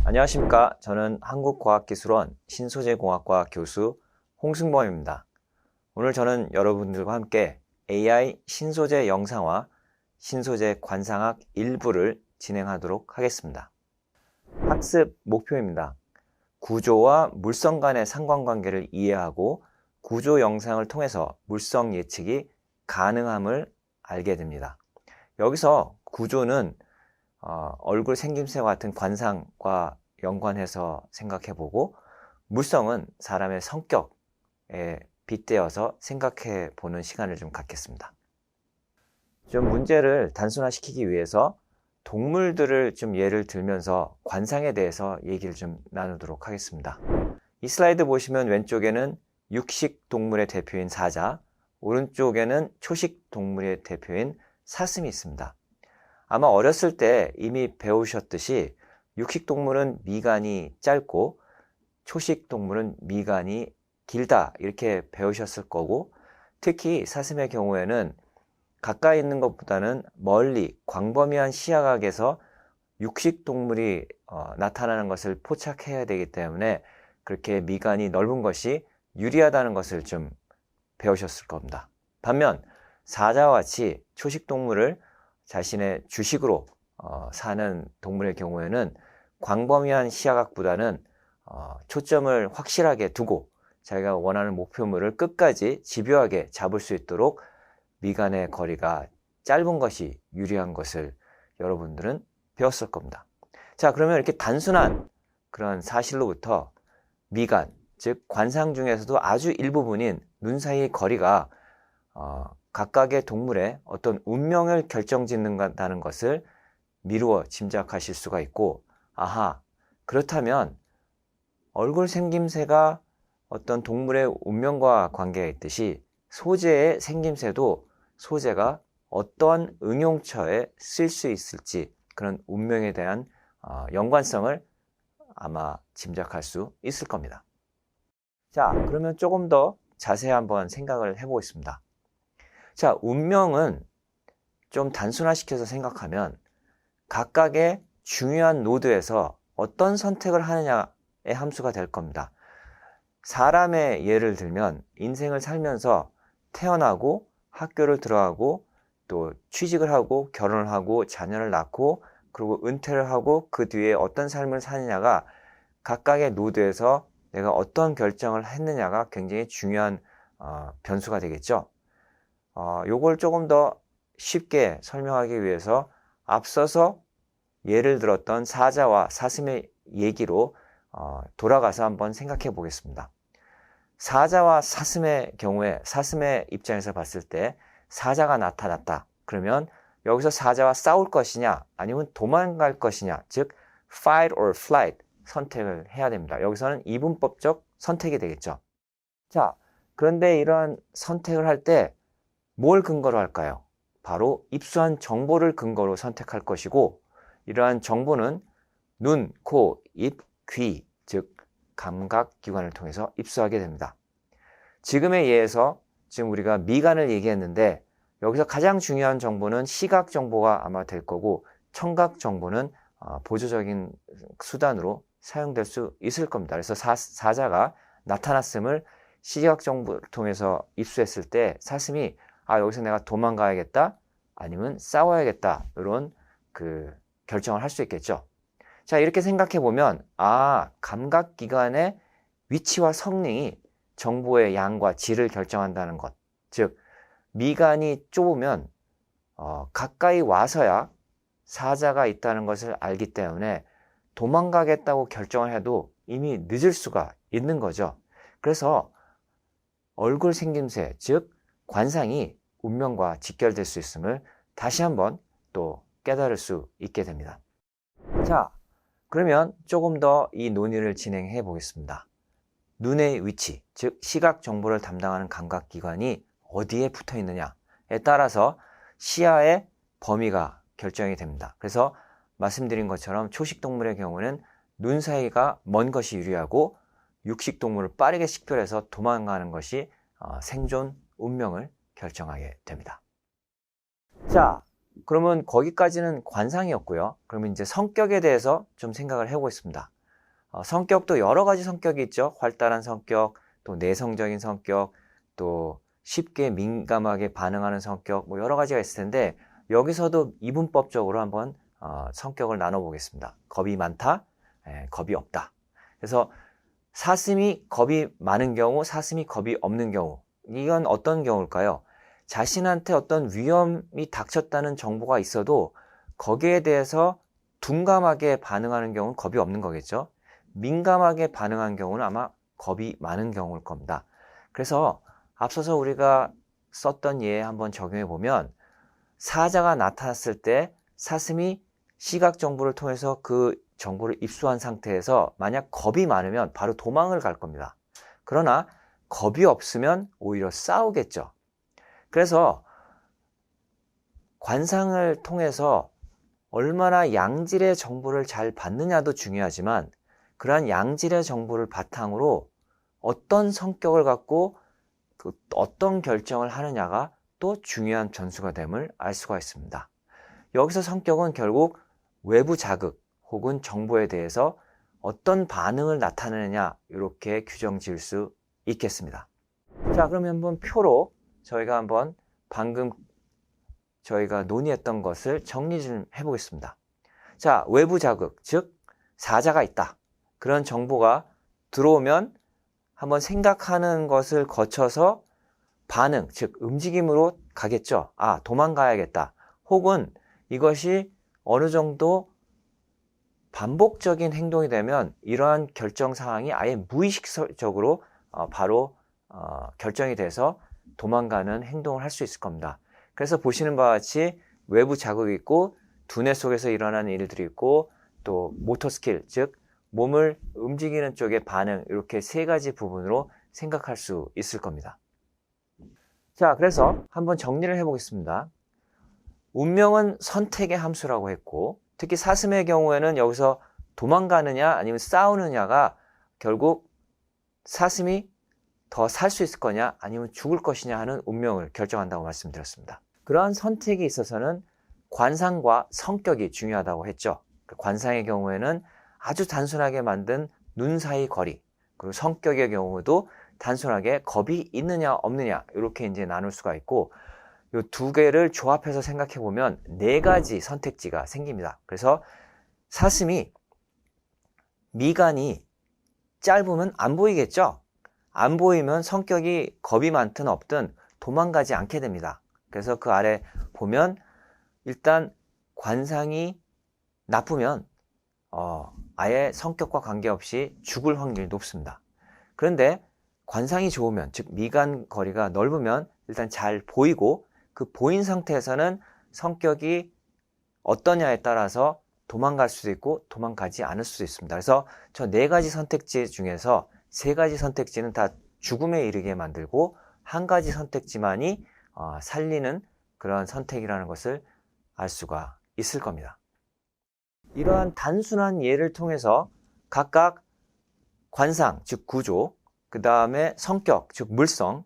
안녕하십니까. 저는 한국과학기술원 신소재공학과 교수 홍승범입니다. 오늘 저는 여러분들과 함께 AI 신소재 영상화, 신소재 관상학 일부를 진행하도록 하겠습니다. 학습 목표입니다. 구조와 물성 간의 상관관계를 이해하고 구조 영상을 통해서 물성 예측이 가능함을 알게 됩니다. 여기서 구조는 얼굴 생김새와 같은 관상과 연관해서 생각해보고, 물성은 사람의 성격에 빗대어서 생각해보는 시간을 좀 갖겠습니다. 좀 문제를 단순화시키기 위해서 동물들을 좀 예를 들면서 관상에 대해서 얘기를 좀 나누도록 하겠습니다. 이 슬라이드 보시면 왼쪽에는 육식 동물의 대표인 사자, 오른쪽에는 초식 동물의 대표인 사슴이 있습니다. 아마 어렸을 때 이미 배우셨듯이 육식동물은 미간이 짧고 초식동물은 미간이 길다 이렇게 배우셨을 거고, 특히 사슴의 경우에는 가까이 있는 것보다는 멀리 광범위한 시야각에서 육식동물이 나타나는 것을 포착해야 되기 때문에 그렇게 미간이 넓은 것이 유리하다는 것을 좀 배우셨을 겁니다. 반면 사자와 같이 초식동물을 자신의 주식으로 사는 동물의 경우에는 광범위한 시야각보다는 초점을 확실하게 두고 자기가 원하는 목표물을 끝까지 집요하게 잡을 수 있도록 미간의 거리가 짧은 것이 유리한 것을 여러분들은 배웠을 겁니다. 자, 그러면 이렇게 단순한 그런 사실로부터 미간, 즉 관상 중에서도 아주 일부분인 눈 사이의 거리가 각각의 동물의 어떤 운명을 결정짓는다는 것을 미루어 짐작하실 수가 있고, 아하, 그렇다면 얼굴 생김새가 어떤 동물의 운명과 관계가 있듯이 소재의 생김새도 소재가 어떠한 응용처에 쓸 수 있을지, 그런 운명에 대한 연관성을 아마 짐작할 수 있을 겁니다. 자, 그러면 조금 더 자세히 한번 생각을 해보겠습니다. 자, 운명은 좀 단순화시켜서 생각하면 각각의 중요한 노드에서 어떤 선택을 하느냐의 함수가 될 겁니다. 사람의 예를 들면 인생을 살면서 태어나고 학교를 들어가고 또 취직을 하고 결혼을 하고 자녀를 낳고 그리고 은퇴를 하고 그 뒤에 어떤 삶을 사느냐가 각각의 노드에서 내가 어떤 결정을 했느냐가 굉장히 중요한 변수가 되겠죠. 요걸 조금 더 쉽게 설명하기 위해서 앞서서 예를 들었던 사자와 사슴의 얘기로 돌아가서 한번 생각해 보겠습니다. 사자와 사슴의 경우에 사슴의 입장에서 봤을 때 사자가 나타났다. 그러면 여기서 사자와 싸울 것이냐 아니면 도망갈 것이냐, 즉 fight or flight 선택을 해야 됩니다. 여기서는 이분법적 선택이 되겠죠. 자, 그런데 이러한 선택을 할 때 뭘 근거로 할까요? 바로 입수한 정보를 근거로 선택할 것이고, 이러한 정보는 눈, 코, 입, 귀, 즉 감각기관을 통해서 입수하게 됩니다. 지금의 예에서 지금 우리가 미간을 얘기했는데 여기서 가장 중요한 정보는 시각 정보가 아마 될 거고, 청각 정보는 보조적인 수단으로 사용될 수 있을 겁니다. 그래서 사자가 나타났음을 시각 정보를 통해서 입수했을 때 사슴이 여기서 내가 도망가야겠다 아니면 싸워야겠다, 이런 결정을 할 수 있겠죠. 자, 이렇게 생각해 보면 감각기관의 위치와 성능이 정보의 양과 질을 결정한다는 것, 즉 미간이 좁으면 가까이 와서야 사자가 있다는 것을 알기 때문에 도망가겠다고 결정을 해도 이미 늦을 수가 있는 거죠. 그래서 얼굴 생김새, 즉 관상이 운명과 직결될 수 있음을 다시 한번 또 깨달을 수 있게 됩니다. 자, 그러면 조금 더 이 논의를 진행해 보겠습니다. 눈의 위치, 즉 시각 정보를 담당하는 감각기관이 어디에 붙어 있느냐에 따라서 시야의 범위가 결정이 됩니다. 그래서 말씀드린 것처럼 초식동물의 경우는 눈 사이가 먼 것이 유리하고, 육식동물을 빠르게 식별해서 도망가는 것이 생존 운명을 결정하게 됩니다. 자, 그러면 거기까지는 관상이었고요. 그러면 이제 성격에 대해서 좀 생각을 해보겠습니다. 성격도 여러 가지 성격이 있죠. 활달한 성격, 또 내성적인 성격, 또 쉽게 민감하게 반응하는 성격, 뭐 여러 가지가 있을 텐데 여기서도 이분법적으로 한번 성격을 나눠보겠습니다. 겁이 많다, 겁이 없다. 그래서 사슴이 겁이 많은 경우, 사슴이 겁이 없는 경우, 이건 어떤 경우일까요? 자신한테 어떤 위험이 닥쳤다는 정보가 있어도 거기에 대해서 둔감하게 반응하는 경우는 겁이 없는 거겠죠. 민감하게 반응한 경우는 아마 겁이 많은 경우일 겁니다. 그래서 앞서서 우리가 썼던 예 한번 적용해 보면 사자가 나타났을 때 사슴이 시각 정보를 통해서 그 정보를 입수한 상태에서 만약 겁이 많으면 바로 도망을 갈 겁니다. 그러나 겁이 없으면 오히려 싸우겠죠. 그래서 관상을 통해서 얼마나 양질의 정보를 잘 받느냐도 중요하지만 그러한 양질의 정보를 바탕으로 어떤 성격을 갖고 어떤 결정을 하느냐가 또 중요한 전수가 됨을 알 수가 있습니다. 여기서 성격은 결국 외부 자극 혹은 정보에 대해서 어떤 반응을 나타내느냐 이렇게 규정 지을 수 있겠습니다. 자, 그러면 한번 표로 저희가 한번 방금 저희가 논의했던 것을 정리 좀 해보겠습니다. 자, 외부 자극, 즉 사자가 있다. 그런 정보가 들어오면 한번 생각하는 것을 거쳐서 반응, 즉 움직임으로 가겠죠. 아, 도망가야겠다. 혹은 이것이 어느 정도 반복적인 행동이 되면 이러한 결정 사항이 아예 무의식적으로 바로 결정이 돼서 도망가는 행동을 할 수 있을 겁니다. 그래서 보시는 바와 같이 외부 자극이 있고 두뇌 속에서 일어나는 일들이 있고 또 모터 스킬, 즉 몸을 움직이는 쪽의 반응, 이렇게 세 가지 부분으로 생각할 수 있을 겁니다. 자, 그래서 한번 정리를 해보겠습니다. 운명은 선택의 함수라고 했고 특히 사슴의 경우에는 여기서 도망가느냐 아니면 싸우느냐가 결국 사슴이 더 살 수 있을 거냐 아니면 죽을 것이냐 하는 운명을 결정한다고 말씀드렸습니다. 그러한 선택에 있어서는 관상과 성격이 중요하다고 했죠. 관상의 경우에는 아주 단순하게 만든 눈 사이 거리, 그리고 성격의 경우도 단순하게 겁이 있느냐 없느냐 이렇게 이제 나눌 수가 있고 이 두 개를 조합해서 생각해 보면 네 가지 선택지가 생깁니다. 그래서 사슴이 미간이 짧으면 안 보이겠죠? 안 보이면 성격이 겁이 많든 없든 도망가지 않게 됩니다. 그래서 그 아래 보면 일단 관상이 나쁘면 아예 성격과 관계없이 죽을 확률이 높습니다. 그런데 관상이 좋으면, 즉 미간 거리가 넓으면 일단 잘 보이고 그 보인 상태에서는 성격이 어떠냐에 따라서 도망갈 수도 있고 도망가지 않을 수도 있습니다. 그래서 저 네 가지 선택지 중에서 세 가지 선택지는 다 죽음에 이르게 만들고 한 가지 선택지만이 살리는 그런 선택이라는 것을 알 수가 있을 겁니다. 이러한 단순한 예를 통해서 각각 관상, 즉 구조, 그 다음에 성격, 즉 물성이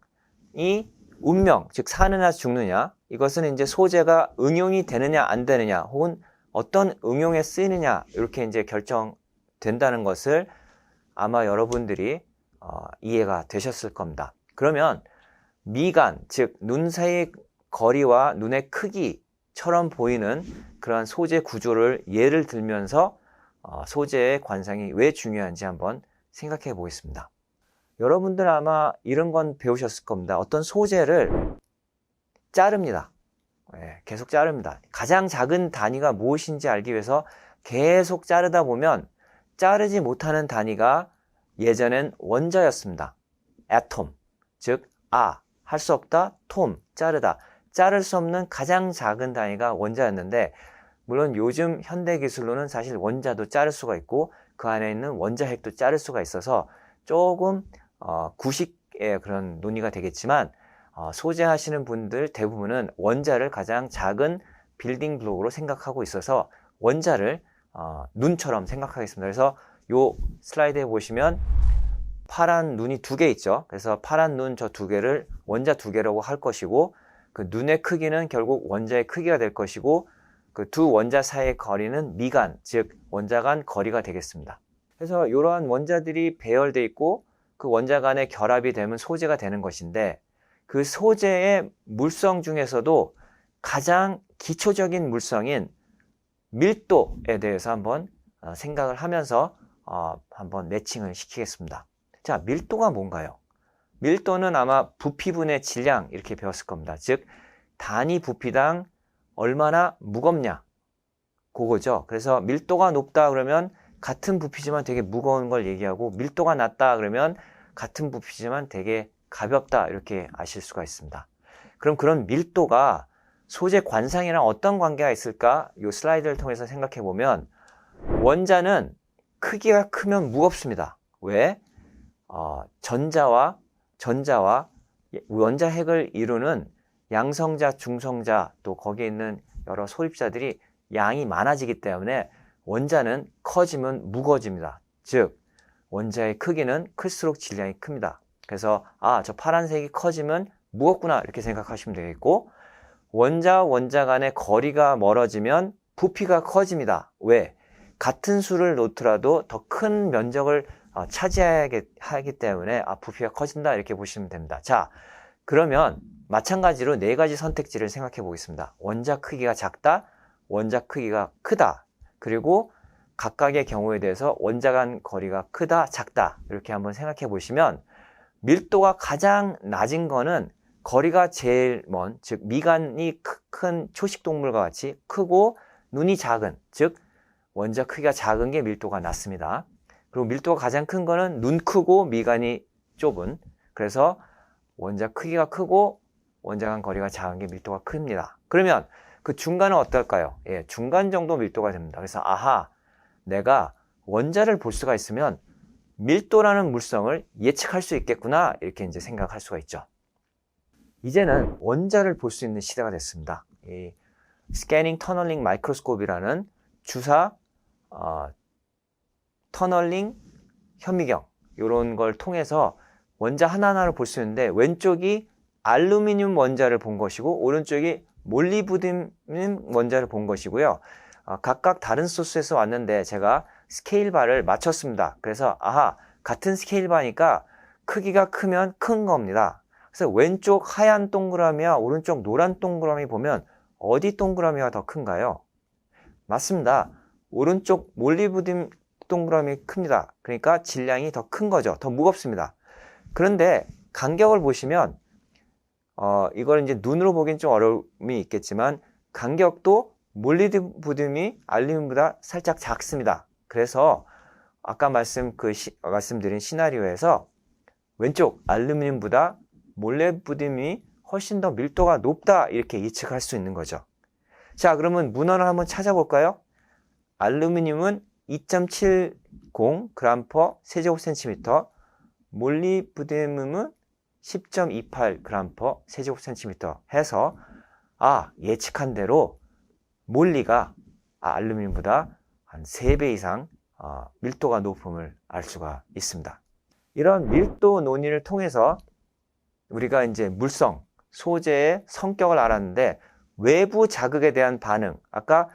운명, 즉 사느냐 죽느냐, 이것은 이제 소재가 응용이 되느냐 안 되느냐 혹은 어떤 응용에 쓰이느냐 이렇게 이제 결정된다는 것을 아마 여러분들이 이해가 되셨을 겁니다. 그러면 미간, 즉 눈 사이 거리와 눈의 크기처럼 보이는 그런 소재 구조를 예를 들면서 소재의 관상이 왜 중요한지 한번 생각해 보겠습니다. 여러분들 아마 이런 건 배우셨을 겁니다. 어떤 소재를 자릅니다. 계속 자릅니다. 가장 작은 단위가 무엇인지 알기 위해서 계속 자르다 보면 자르지 못하는 단위가 예전엔 원자였습니다. atom, 즉 할 수 없다, 톰, 자르다. 자를 수 없는 가장 작은 단위가 원자였는데 물론 요즘 현대 기술로는 사실 원자도 자를 수가 있고 그 안에 있는 원자핵도 자를 수가 있어서 조금 구식의 그런 논의가 되겠지만 소재하시는 분들 대부분은 원자를 가장 작은 빌딩 블록으로 생각하고 있어서 원자를 눈처럼 생각하겠습니다. 그래서 요 슬라이드에 보시면 파란 눈이 두 개 있죠. 그래서 파란 눈 저 두 개를 원자 두 개라고 할 것이고 그 눈의 크기는 결국 원자의 크기가 될 것이고 그 두 원자 사이의 거리는 미간, 즉 원자 간 거리가 되겠습니다. 그래서 이러한 원자들이 배열돼 있고 그 원자 간의 결합이 되면 소재가 되는 것인데, 그 소재의 물성 중에서도 가장 기초적인 물성인 밀도에 대해서 한번 생각을 하면서 한번 매칭을 시키겠습니다. 자, 밀도가 뭔가요? 밀도는 아마 부피분의 질량 이렇게 배웠을 겁니다. 즉 단위 부피당 얼마나 무겁냐, 그거죠. 그래서 밀도가 높다 그러면 같은 부피지만 되게 무거운 걸 얘기하고, 밀도가 낮다 그러면 같은 부피지만 되게 가볍다, 이렇게 아실 수가 있습니다. 그럼 그런 밀도가 소재 관상이랑 어떤 관계가 있을까? 이 슬라이드를 통해서 생각해 보면, 원자는 크기가 크면 무겁습니다. 왜? 전자와 원자 핵을 이루는 양성자, 중성자, 또 거기에 있는 여러 소립자들이 양이 많아지기 때문에 원자는 커지면 무거워집니다. 즉 원자의 크기는 클수록 질량이 큽니다. 그래서 저 파란색이 커지면 무겁구나, 이렇게 생각하시면 되겠고, 원자 간의 거리가 멀어지면 부피가 커집니다. 왜? 같은 수를 놓더라도 더 큰 면적을 차지하기 때문에 부피가 커진다, 이렇게 보시면 됩니다. 자, 그러면 마찬가지로 네 가지 선택지를 생각해 보겠습니다. 원자 크기가 작다, 원자 크기가 크다, 그리고 각각의 경우에 대해서 원자 간 거리가 크다, 작다, 이렇게 한번 생각해 보시면, 밀도가 가장 낮은 거는 거리가 제일 먼, 즉 미간이 큰 초식동물과 같이 크고 눈이 작은, 즉 원자 크기가 작은 게 밀도가 낮습니다. 그리고 밀도가 가장 큰 거는 눈 크고 미간이 좁은, 그래서 원자 크기가 크고 원자 간 거리가 작은 게 밀도가 큽니다. 그러면 그 중간은 어떨까요? 예, 중간 정도 밀도가 됩니다. 그래서 내가 원자를 볼 수가 있으면 밀도라는 물성을 예측할 수 있겠구나, 이렇게 이제 생각할 수가 있죠. 이제는 원자를 볼 수 있는 시대가 됐습니다. 이 스캐닝 터널링 마이크로스코프라는 주사 터널링 현미경, 이런 걸 통해서 원자 하나하나를 볼 수 있는데, 왼쪽이 알루미늄 원자를 본 것이고 오른쪽이 몰리브뎨 원자를 본 것이고요. 각각 다른 소스에서 왔는데 제가 스케일 바를 맞췄습니다. 그래서 같은 스케일 바니까 크기가 크면 큰 겁니다. 그래서 왼쪽 하얀 동그라미와 오른쪽 노란 동그라미 보면 어디 동그라미가 더 큰가요? 맞습니다. 오른쪽 몰리브뎨 동그라미 큽니다. 그러니까 질량이 더 큰 거죠. 더 무겁습니다. 그런데 간격을 보시면 이걸 이제 눈으로 보긴 좀 어려움이 있겠지만, 간격도 몰리브뎨이 알루미늄보다 살짝 작습니다. 그래서 아까 말씀드린 시나리오에서 왼쪽 알루미늄보다 몰리브뎨이 훨씬 더 밀도가 높다, 이렇게 예측할 수 있는 거죠. 자, 그러면 문헌을 한번 찾아볼까요? 알루미늄은 2.70g 세제곱센티미터, 몰리브뎨은 10.28g 세제곱센티미터 해서 예측한 대로 몰리가 알루미늄보다 한 3배 이상 밀도가 높음을 알 수가 있습니다. 이런 밀도 논의를 통해서 우리가 이제 물성, 소재의 성격을 알았는데, 외부 자극에 대한 반응, 아까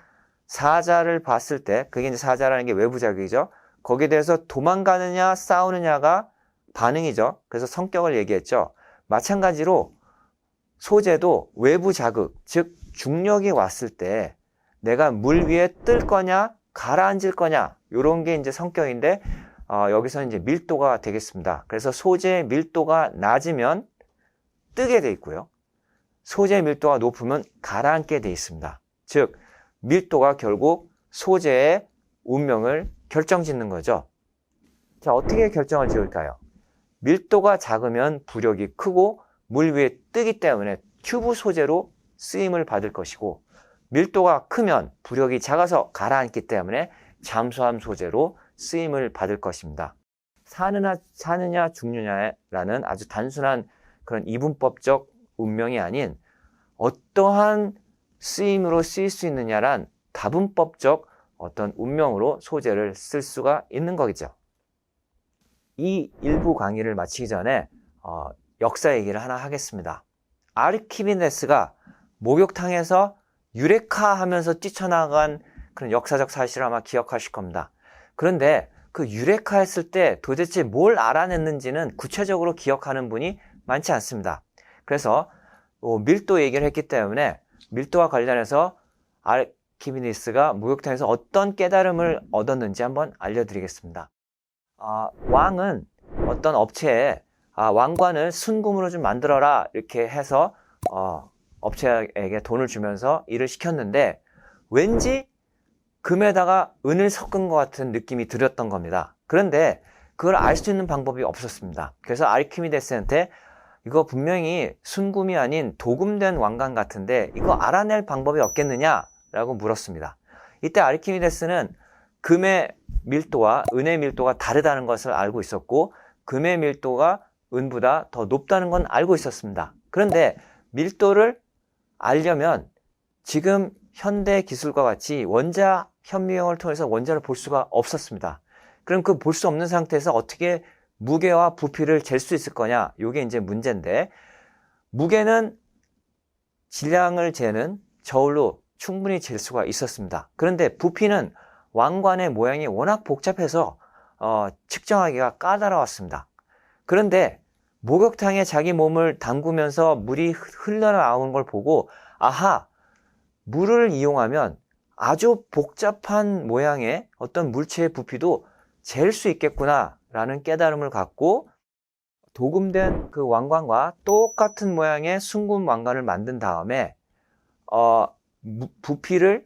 사자를 봤을 때, 그게 이제 사자라는 게 외부 자극이죠. 거기에 대해서 도망가느냐 싸우느냐가 반응이죠. 그래서 성격을 얘기했죠. 마찬가지로 소재도 외부 자극, 즉 중력이 왔을 때 내가 물 위에 뜰 거냐 가라앉을 거냐, 이런 게 이제 성격인데, 여기서 이제 밀도가 되겠습니다. 그래서 소재의 밀도가 낮으면 뜨게 돼 있고요, 소재의 밀도가 높으면 가라앉게 돼 있습니다. 즉 밀도가 결국 소재의 운명을 결정짓는 거죠. 자, 어떻게 결정을 지을까요? 밀도가 작으면 부력이 크고 물 위에 뜨기 때문에 튜브 소재로 쓰임을 받을 것이고, 밀도가 크면 부력이 작아서 가라앉기 때문에 잠수함 소재로 쓰임을 받을 것입니다. 사느냐 죽느냐라는 아주 단순한 그런 이분법적 운명이 아닌, 어떠한 쓰임으로 쓰일 수 있느냐란 다분법적 어떤 운명으로 소재를 쓸 수가 있는 거겠죠. 이 일부 강의를 마치기 전에 역사 얘기를 하나 하겠습니다. 아르키메데스가 목욕탕에서 유레카 하면서 뛰쳐나간 그런 역사적 사실을 아마 기억하실 겁니다. 그런데 그 유레카했을 때 도대체 뭘 알아냈는지는 구체적으로 기억하는 분이 많지 않습니다. 그래서 밀도 얘기를 했기 때문에 밀도와 관련해서 아르키미디스가 목욕탕에서 어떤 깨달음을 얻었는지 한번 알려드리겠습니다. 왕은 어떤 업체에 왕관을 순금으로 좀 만들어라 이렇게 해서 업체에게 돈을 주면서 일을 시켰는데 왠지 금에다가 은을 섞은 것 같은 느낌이 들었던 겁니다. 그런데 그걸 알 수 있는 방법이 없었습니다. 그래서 아르키미데스한테 이거 분명히 순금이 아닌 도금된 왕관 같은데 이거 알아낼 방법이 없겠느냐라고 물었습니다. 이때 아르키미데스는 금의 밀도와 은의 밀도가 다르다는 것을 알고 있었고 금의 밀도가 은보다 더 높다는 건 알고 있었습니다. 그런데 밀도를 알려면 지금 현대 기술과 같이 원자 현미경을 통해서 원자를 볼 수가 없었습니다. 그럼 그 볼 수 없는 상태에서 어떻게 무게와 부피를 잴 수 있을 거냐? 이게 이제 문제인데, 무게는 질량을 재는 저울로 충분히 잴 수가 있었습니다. 그런데 부피는 왕관의 모양이 워낙 복잡해서 측정하기가 까다로웠습니다. 그런데 목욕탕에 자기 몸을 담그면서 물이 흘러나오는 걸 보고 아하, 물을 이용하면 아주 복잡한 모양의 어떤 물체의 부피도 잴 수 있겠구나 라는 깨달음을 갖고 도금된 그 왕관과 똑같은 모양의 순금 왕관을 만든 다음에 부피를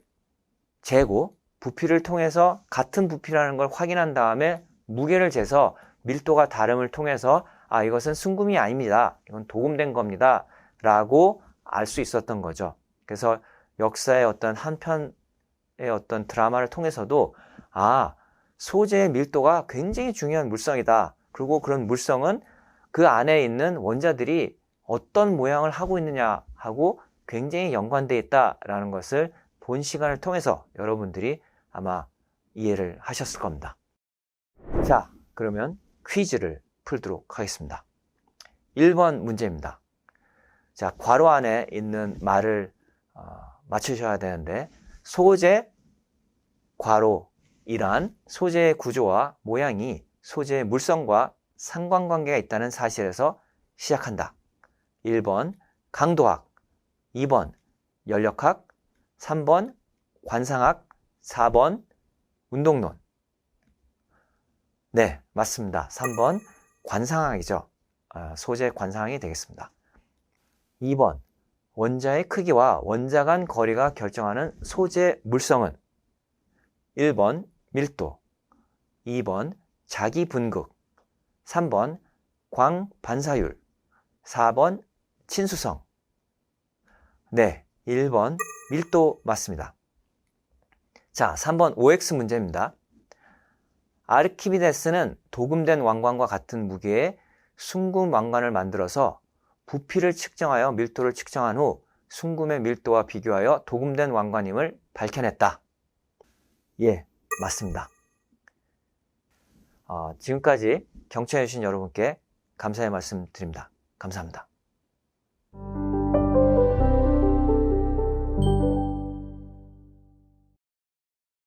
재고 부피를 통해서 같은 부피라는 걸 확인한 다음에 무게를 재서 밀도가 다름을 통해서 이것은 순금이 아닙니다. 이건 도금된 겁니다. 라고 알 수 있었던 거죠. 그래서 역사의 어떤 한편의 어떤 드라마를 통해서도 소재의 밀도가 굉장히 중요한 물성이다. 그리고 그런 물성은 그 안에 있는 원자들이 어떤 모양을 하고 있느냐 하고 굉장히 연관되어 있다라는 것을 본 시간을 통해서 여러분들이 아마 이해를 하셨을 겁니다. 자, 그러면 퀴즈를 풀도록 하겠습니다. 1번 문제입니다. 자, 괄호 안에 있는 말을 맞추셔야 되는데 소재, 괄호이란 소재의 구조와 모양이 소재의 물성과 상관관계가 있다는 사실에서 시작한다. 1번 강도학, 2번 연력학, 3번 관상학, 4번 운동론. 네, 맞습니다. 3번 관상학이죠. 소재 관상학이 되겠습니다. 2번 원자의 크기와 원자 간 거리가 결정하는 소재 물성은 1번 밀도, 2번 자기 분극, 3번 광 반사율, 4번 친수성. 네, 1번 밀도 맞습니다. 자, 3번 OX 문제입니다. 아르키미데스는 도금된 왕관과 같은 무게의 순금 왕관을 만들어서 부피를 측정하여 밀도를 측정한 후 순금의 밀도와 비교하여 도금된 왕관임을 밝혀냈다. 예, 맞습니다. 지금까지 경청해 주신 여러분께 감사의 말씀 드립니다. 감사합니다.